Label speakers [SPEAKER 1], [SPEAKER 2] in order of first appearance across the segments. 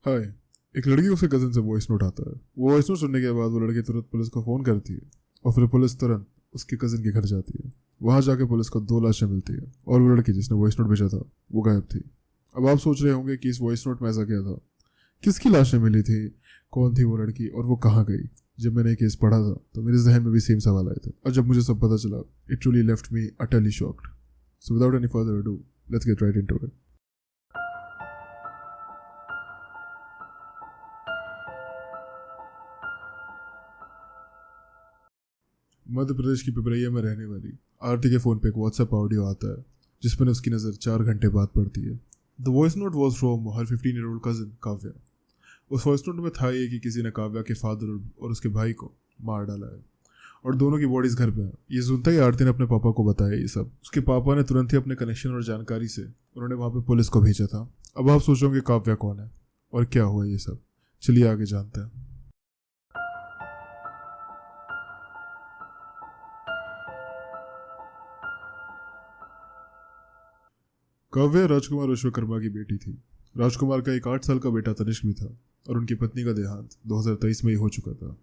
[SPEAKER 1] हाय। एक लड़की उसके कज़न से वॉइस नोट आता है। वो वॉइस नोट सुनने के बाद वो लड़की तुरंत पुलिस को फ़ोन करती है और फिर पुलिस तुरंत उसके कज़न के घर जाती है। वहाँ जाके पुलिस को 2 लाशें मिलती है और वो लड़की जिसने वॉइस नोट भेजा था वो गायब थी। अब आप सोच रहे होंगे कि इस वॉइस नोट में ऐसा क्या था, किसकी लाशें मिली थी, कौन थी वो लड़की और वो कहाँ गई। जब मैंने ये केस पढ़ा था तो मेरे जहन में भी सेम सवाल आए थे और जब मुझे सब पता चला it truly left me utterly shocked. So without any further ado, let's get right into it. Madhya Pradesh की पिपरैया में रहने वाली आरती के फ़ोन पे एक व्हाट्सएप ऑडियो आता है जिसमें उसकी नज़र 4 घंटे बाद पड़ती है। The voice note was from her 15-year-old cousin Kavya. उस वॉइस नोट में था ये कि किसी ने काव्या के फादर और उसके भाई को मार डाला है और दोनों की बॉडीज घर पे है। ये सुनते ही आरती ने अपने पापा को बताया ये सब। उसके पापा ने तुरंत ही अपने कनेक्शन और जानकारी से उन्होंने वहाँ पे पुलिस को भेजा था। अब आप सोचोगे काव्या कौन है और क्या हुआ ये सब, चलिए आगे जानते हैं। काव्या राजकुमार विश्वकर्मा की बेटी थी। राजकुमार का एक 8 साल का बेटा तनिष्क भी था और उनकी पत्नी का देहांत 2023 में ही हो चुका था।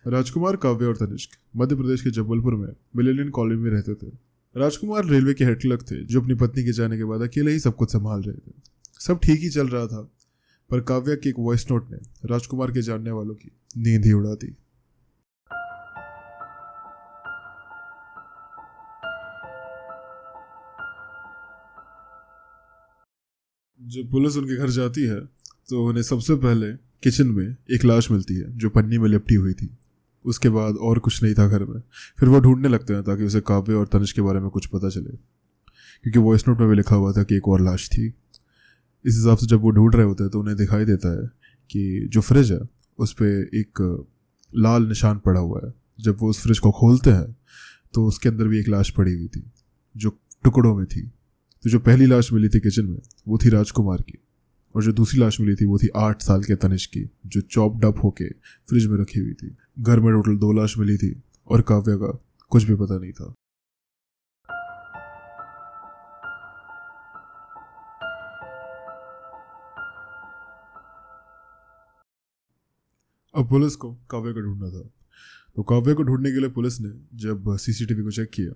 [SPEAKER 1] राजकुमार, काव्या और तनिष्क मध्य प्रदेश के जबलपुर में मिलेनियन कॉलोनी में रहते थे। राजकुमार रेलवे के हेड क्लर्क थे जो अपनी पत्नी के जाने के बाद अकेले ही सब कुछ संभाल रहे थे। सब ठीक ही चल रहा था, पर काव्या की एक वॉइस नोट ने राजकुमार के जानने वालों की नींद ही उड़ा दी। जब पुलिस उनके घर जाती है तो उन्हें सबसे पहले किचन में एक लाश मिलती है जो पन्नी में लिपटी हुई थी। उसके बाद और कुछ नहीं था घर में। फिर वो ढूंढने लगते हैं ताकि उसे काव्य और तनिष्क के बारे में कुछ पता चले, क्योंकि वॉइस नोट में भी लिखा हुआ था कि एक और लाश थी। इस हिसाब से जब वो ढूंढ रहे होते हैं तो उन्हें दिखाई देता है कि जो फ्रिज है उस पर एक लाल निशान पड़ा हुआ है। जब वो उस फ्रिज को खोलते हैं तो उसके अंदर भी एक लाश पड़ी हुई थी जो टुकड़ों में थी। तो जो पहली लाश मिली थी किचन में वो थी राजकुमार की, और जो दूसरी लाश मिली थी वो थी 8 साल के तनिष्क की जो चॉप्ड अप होके फ्रिज में रखी हुई थी। घर में टोटल 2 लाश मिली थी और काव्या का कुछ भी पता नहीं था। अब पुलिस को काव्या को ढूंढना था। तो काव्या को ढूंढने के लिए पुलिस ने जब सीसीटीवी को चेक किया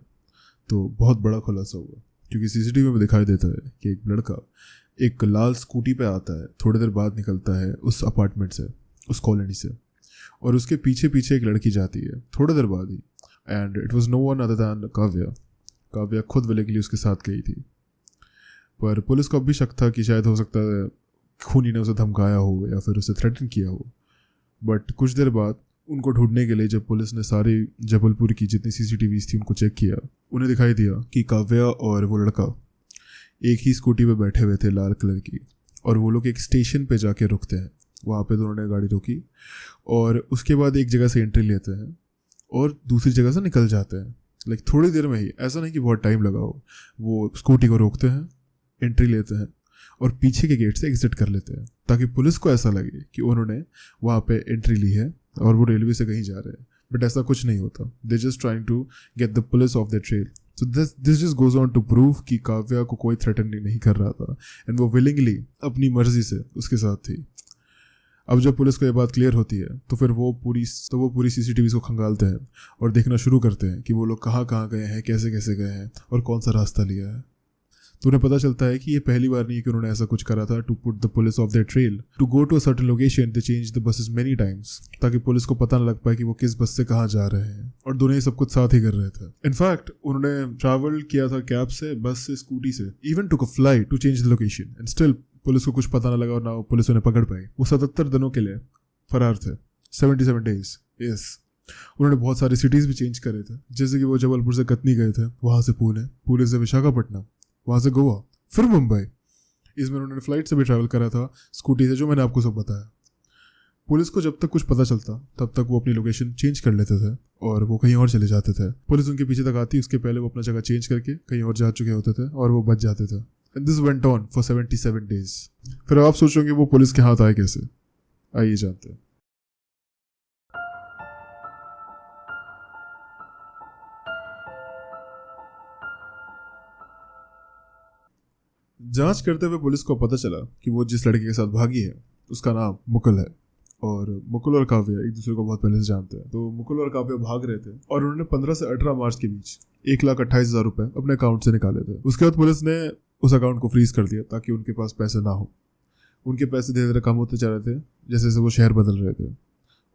[SPEAKER 1] तो बहुत बड़ा खुलासा हुआ, क्योंकि सीसीटीवी में दिखाई देता है कि एक लड़का एक लाल स्कूटी पे आता है, थोड़ी देर बाद निकलता है उस अपार्टमेंट से, उस कॉलोनी से, और उसके पीछे पीछे एक लड़की जाती है थोड़ी देर बाद ही। And it was no one other than Kavya. Kavya खुद विलेंगली उसके साथ गई थी। पर पुलिस को अब भी शक था कि शायद हो सकता है खूनी ने उसे धमकाया हो या फिर उसे थ्रेटन किया हो। बट कुछ देर बाद उनको ढूंढने के लिए जब पुलिस ने सारी जबलपुर की जितनी सीसीटीवीज थी उनको चेक किया, उन्हें दिखाई दिया कि काव्या और वो लड़का एक ही स्कूटी पे बैठे हुए थे लाल कलर की, और वो लोग एक स्टेशन पे जाके रुकते हैं। वहाँ पे दोनों ने गाड़ी रोकी और उसके बाद एक जगह से एंट्री लेते हैं और दूसरी जगह से निकल जाते हैं। लाइक थोड़ी देर में ही, ऐसा नहीं कि बहुत टाइम लगा हो। वो स्कूटी को रोकते हैं, एंट्री लेते हैं और पीछे के गेट से एग्जिट कर लेते हैं ताकि पुलिस को ऐसा लगे कि उन्होंने वहाँ पे एंट्री ली है और वो रेलवे से कहीं जा रहे हैं। बट ऐसा कुछ नहीं होता। They just trying to get the police off the trail. So this just goes on to prove कि काव्या को कोई थ्रेटन नहीं कर रहा था एंड वो विलिंगली अपनी मर्जी से उसके साथ थी। अब जब पुलिस को ये बात क्लियर होती है तो फिर वो पूरी सीसीटीवी को खंगालते हैं और देखना शुरू करते हैं कि वो लोग कहाँ कहाँ गए हैं, कैसे कैसे गए हैं और कौन सा रास्ता लिया है। तो उन्हें पता चलता है कि ये पहली बार नहीं है कि उन्होंने ऐसा कुछ करा था। To put the police off their trail to go to a certain location they change the buses many times, ताकि पुलिस को पता न लग पाए कि वो किस बस से कहाँ जा रहे हैं। और दोनों ये सब कुछ साथ ही कर रहे थे। इनफैक्ट उन्होंने ट्रैवल किया था कैब से, बस से, स्कूटी से, even took a flight to change the location and still police को कुछ पता न लगा और ना पुलिस उन्हें पकड़ पाई। वो 77 दिनों के लिए फरार थे। 77 डेज। यस। उन्होंने बहुत सारी सिटीज़ भी चेंज करे थे, जैसे कि वो जबलपुर से कटनी गए थे, वहाँ से पुणे, पुणे से विशाखापट्टनम, वहाँ से गोवा, फिर मुंबई। इसमें उन्होंने फ्लाइट से भी ट्रैवल करा था, स्कूटी से, जो मैंने आपको सब बताया। पुलिस को जब तक कुछ पता चलता तब तक वो अपनी लोकेशन चेंज कर लेते थे और वो कहीं और चले जाते थे। पुलिस उनके पीछे तक आती, उसके पहले वो अपना जगह चेंज करके कहीं और जा चुके होते थे और वो बच जाते थे। And this went on for 77 days. फिर आप सोचोगे वो पुलिस के हाथ आए कैसे? आइए जानते हैं। जांच करते हुए पुलिस को पता चला कि वो जिस लड़के के साथ भागी है उसका नाम मुकुल है। और मुकुल और काव्या एक दूसरे को बहुत पहले से जानते हैं। तो मुकुल और काव्या भाग रहे थे और उन्होंने 15 से 18 मार्च के बीच 1,28,000 रुपए अपने अकाउंट से निकाले थे। उसके बाद पुलिस ने उस अकाउंट को फ्रीज कर दिया ताकि उनके पास पैसे ना हो। उनके पैसे धीरे धीरे कम होते जा रहे थे जैसे जैसे वो शहर बदल रहे थे,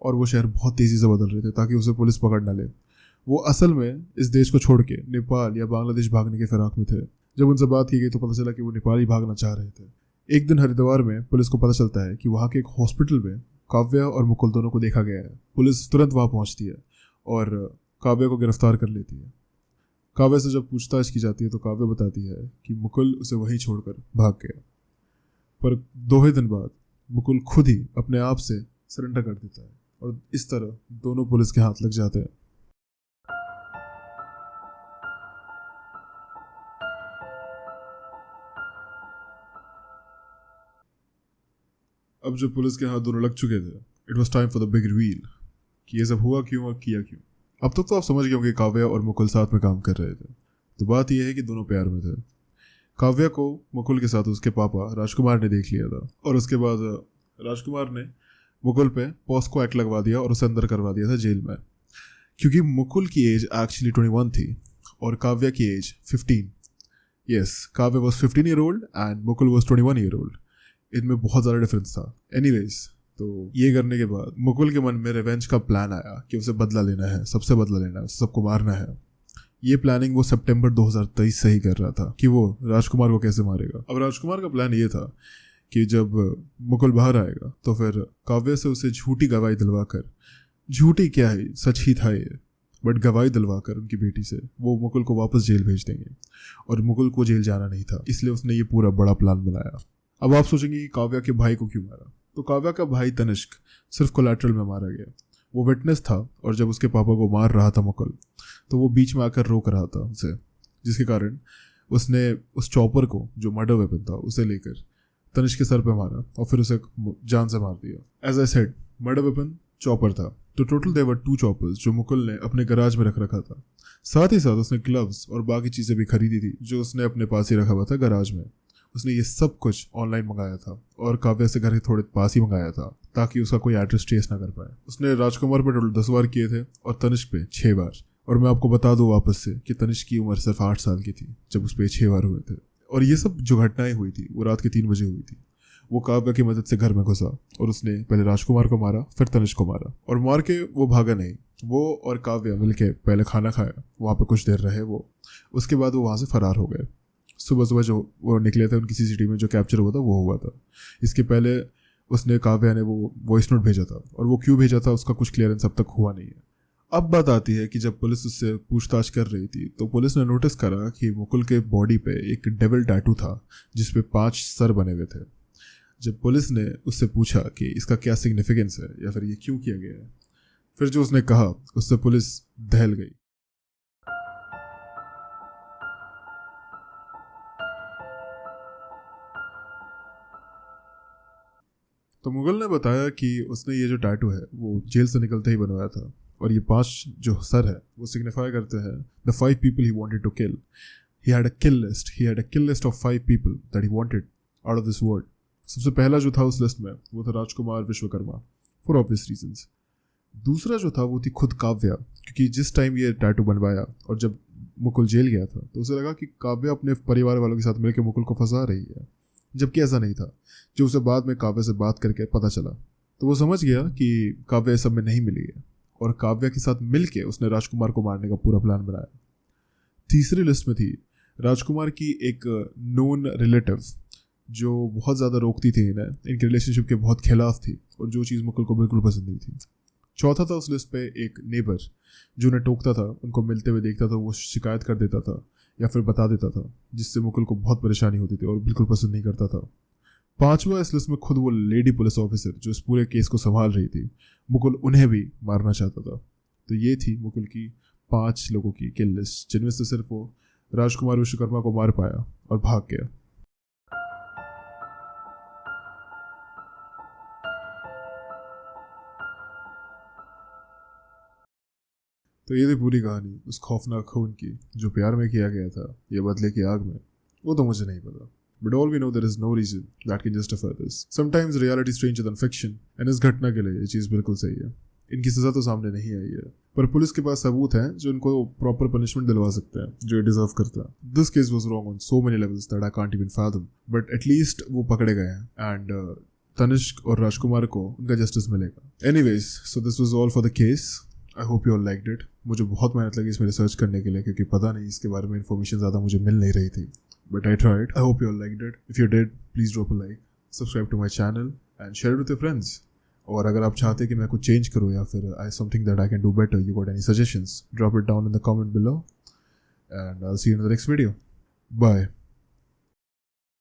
[SPEAKER 1] और वो शहर बहुत तेजी से बदल रहे थे ताकि उसे पुलिस पकड़ ना ले। वो असल में इस देश को छोड़ के नेपाल या बांग्लादेश भागने के फिराक में थे। जब उनसे बात की गई तो पता चला कि वो नेपाल ही भागना चाह रहे थे। एक दिन हरिद्वार में पुलिस को पता चलता है कि वहाँ के एक हॉस्पिटल में काव्या और मुकुल दोनों को देखा गया है। पुलिस तुरंत वहाँ पहुँचती है और काव्या को गिरफ्तार कर लेती है। काव्या से जब पूछताछ की जाती है तो काव्या बताती है कि मुकुल उसे वहीं छोड़कर भाग गया। पर 2 ही दिन बाद मुकुल खुद ही अपने आप से सरेंडर कर देता है और इस तरह दोनों पुलिस के हाथ लग जाते हैं। अब जब पुलिस के हाथ दोनों लग चुके थे, it was time for the big reveal कि ये सब हुआ क्यों और किया क्यों। अब तक तो आप समझ गए होंगे काव्या और मुकुल साथ में काम कर रहे थे। तो बात यह है कि दोनों प्यार में थे। काव्या को मुकुल के साथ उसके पापा राजकुमार ने देख लिया था और उसके बाद राजकुमार ने मुकुल पे पॉस्को एक्ट लगवा दिया और उसे अंदर करवा दिया था जेल में, क्योंकि मुकुल की एज एक्चुअली 21 थी और काव्या की age 15। Yes, Kavya was 15 year old and Mukul was 21 year old. इनमें बहुत ज़्यादा डिफरेंस था। एनीवेज, तो ये करने के बाद मुकुल के मन में रिवेंज का प्लान आया कि उसे बदला लेना है, सबसे बदला लेना है, सबको मारना है। ये प्लानिंग वो सितंबर 2023 से ही कर रहा था कि वो राजकुमार को कैसे मारेगा। अब राजकुमार का प्लान ये था कि जब मुकुल बाहर आएगा तो फिर काव्या से उसे झूठी गवाही दिलवाकर, झूठी क्या है, सच ही था ये, बट गवाही दिलवाकर उनकी बेटी से वो मुकुल को वापस जेल भेज देंगे। और मुकुल को जेल जाना नहीं था, इसलिए उसने ये पूरा बड़ा प्लान बनाया। अब आप सोचेंगे कि काव्या के भाई को क्यों मारा। तो काव्या का भाई तनिष्क सिर्फ कोलैटरल में मारा गया। वो विटनेस था और जब उसके पापा को मार रहा था मुकुल, तो वो बीच में आकर रोक रहा था उसे, जिसके कारण उसने उस चॉपर को, जो मर्डर वेपन था, उसे लेकर तनिष्क के सर पे मारा और फिर उसे जान से मार दिया। As I said, murder weapon chopper था। तो टोटल देवर 2 चॉपर्स जो मुकुल ने अपने गराज में रख रखा था। साथ ही साथ उसने ग्लव्स और बाकी चीज़ें भी खरीदी थी जो उसने अपने पास ही रखा हुआ था गराज में। उसने ये सब कुछ ऑनलाइन मंगाया था और काव्या से घर के थोड़े पास ही मंगाया था ताकि उसका कोई एड्रेस ट्रेस ना कर पाए। उसने राजकुमार पे टोटल 10 बार किए थे और तनिष्क पे 6 बार। और मैं आपको बता दूं वापस से कि तनिष्क की उम्र सिर्फ 8 साल की थी जब उस पर 6 बार हुए थे। और ये सब जो घटनाएं हुई थी वो रात के 3 बजे हुई थी। वो काव्या की मदद से घर में घुसा और उसने पहले राजकुमार को मारा, फिर तनिष्क को मारा, और मार के वो भागा नहीं। वो और काव्या मिलके पहले खाना खाया, वहाँ पे कुछ देर रहे वो, उसके बाद वो वहाँ से फरार हो गए। सुबह सुबह जो वो निकले थे, उनकी सीसीटीवी में जो कैप्चर हुआ था वो हुआ था। इसके पहले उसने, काव्या ने, वो वॉइस नोट भेजा था और वो क्यों भेजा था उसका कुछ क्लियरेंस अब तक हुआ नहीं है। अब बात आती है कि जब पुलिस उससे पूछताछ कर रही थी तो पुलिस ने नोटिस करा कि मुकुल के बॉडी पे एक डेविल टैटू था जिसपे 5 सर बने हुए थे। जब पुलिस ने उससे पूछा कि इसका क्या सिग्निफिकेंस है या फिर ये क्यों किया गया है, फिर जो उसने कहा उससे पुलिस दहल गई। तो मुगल ने बताया कि उसने ये जो टैटू है वो जेल से निकलते ही बनवाया था और ये 5 जो सर है वो सिग्निफाई करते हैं the 5 people he wanted to kill. He had a kill list, he had a kill list of 5 people that he wanted out of this world. सबसे पहला जो था उस लिस्ट में वो था Rajkumar Vishwakarma, for obvious reasons. दूसरा जो था वो थी खुद काव्या, क्योंकि जिस टाइम ये टैटू बनवाया और जब मुकुल जेल गया था तो उसे लगा कि काव्या अपने परिवार वालों के साथ मिलकर मुकुल को फंसा रही है, जबकि ऐसा नहीं था। जो उसे बाद में काव्या से बात करके पता चला तो वो समझ गया कि काव्या इस सब में नहीं मिली है और काव्या के साथ मिलके उसने राजकुमार को मारने का पूरा प्लान बनाया। तीसरी लिस्ट में थी राजकुमार की एक नोन रिलेटिव जो बहुत ज़्यादा रोकती थी इन्हें, इनके रिलेशनशिप के बहुत खिलाफ थी और जो चीज़ मुकुल को बिल्कुल पसंद नहीं थी। चौथा था उस लिस्ट पे एक नेबर जो उन्हें टोकता था, उनको मिलते हुए देखता था वो शिकायत कर देता था या फिर बता देता था, जिससे मुकुल को बहुत परेशानी होती थी और बिल्कुल पसंद नहीं करता था। पांचवा इस लिस्ट में खुद वो लेडी पुलिस ऑफिसर जो इस पूरे केस को संभाल रही थी, मुकुल उन्हें भी मारना चाहता था। तो ये थी मुकुल की 5 लोगों की किल लिस्ट, जिनमें से सिर्फ वो राजकुमार विश्वकर्मा को मार पाया और भाग गया। तो ये थी पूरी कहानी उस खौफनाक खून की जो प्यार में किया गया था या बदले की आग में, वो तो मुझे नहीं पता। but all we know there is no reason that can justify this. Sometimes reality is stranger than fiction, and इस घटना के लिए ये चीज़ बिल्कुल सही है. इनकी सज़ा तो सामने नहीं आई है, पर पुलिस के पास सबूत हैं जो इनको प्रॉपर पनिशमेंट दिलवा सकते हैं जो ये डिजर्व करता है. This case was wrong on so many levels that I can't even fathom, but at least वो पकड़े गए हैं एंड तनिष्क और राजकुमार को उनका जस्टिस मिलेगा. Anyways, so this was all for the case. I hope you all liked it. मुझे बहुत मेहनत लगी इसमें रिसर्च करने के लिए, क्योंकि पता नहीं इसके बारे में इन्फॉर्मेशन ज़्यादा मुझे मिल नहीं रही थी. But I tried. I hope you all liked it. If you did, please drop a like, subscribe to my channel and share it with your friends. और अगर आप चाहते हैं कि मैं कुछ चेंज करूँ या फिर something that I can do better, you got any suggestions, drop it down in the comment below and I'll see you in the next video. Bye.